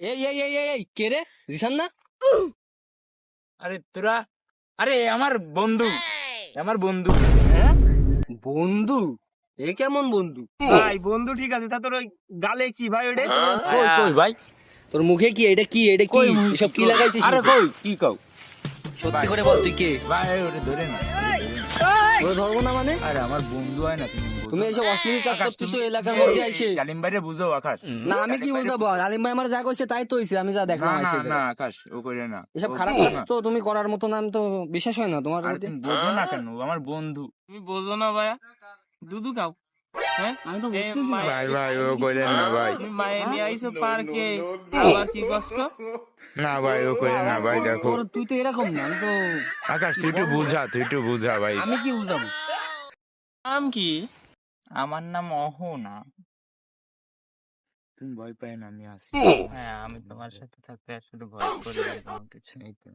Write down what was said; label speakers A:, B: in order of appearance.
A: এই কে রে? জিসান না?
B: আরে তোরা, আরে আমার বন্ধু, আমার বন্ধু।
A: হ্যাঁ, বন্ধু? এ কেমন বন্ধু?
B: ভাই বন্ধু ঠিক আছে, তা তোর ওই গালে কি ভাই ওটা?
A: কই কই
B: ভাই
A: তোর মুখে কি? এটা কি? এটা কি? এসব কি লাগাইছিস?
B: আরে
A: মুখে?
B: কই কি কও
A: সত্যি করে বল তুই কে?
B: ভাই? ওটা ধরে না,
A: ওরে ধরবো না মানে?
B: আরে আমার বন্ধু হয় না, তুমি বুঝো
A: তুমি
B: না।
A: এইসব অশ্লীল কাজ
B: আকাশ,
A: করতেছো
B: তুমি-
A: এলাকার
B: তুমি
A: মধ্যে
B: এই
A: আইসে।
B: জালিম ভাইরে বুঝো আকাশ।
A: না আমি কি বুঝাবো? আর আলিম ভাই আমার যা কইছে তাই তো হইছে, আমি যা
B: না
A: দেখলাম
B: না
A: আইসে।
B: না আকাশ, ও করে না।
A: এসব
B: ও
A: খারাপ
B: বুঝো
A: কাজ
B: না।
A: তো তুমি করার মতো নাম তো বিশ্বাস হয় না তোমার
B: আরে
A: প্রতি।
B: তুমি বোঝো না কেন? ও আমার বন্ধু, তুমি বোঝো না ভাইয়া। দুধু খাও। হ্যাঁ,
A: আমি তো বুঝতেছি না।
B: ভাই ভাই ও কইলেন না ভাই। তুমি মায়ে নিয়ে আইছো পার্কে, আবার কি করছো? না ভাই ও কইলেন না ভাই, দেখো
A: তুই তো এরকম না, আমি তো
B: আকাশ, তুই একটু বুঝা ভাই।
A: আমি কি বুঝাবো?
B: নাম কি? আমার নাম অহনা। তুমি ভয় পাই না, আমি আছি। হ্যাঁ, আমি তোমার সাথে থাকতে আসলে ভয় করি না কোনো কিছু। এই তো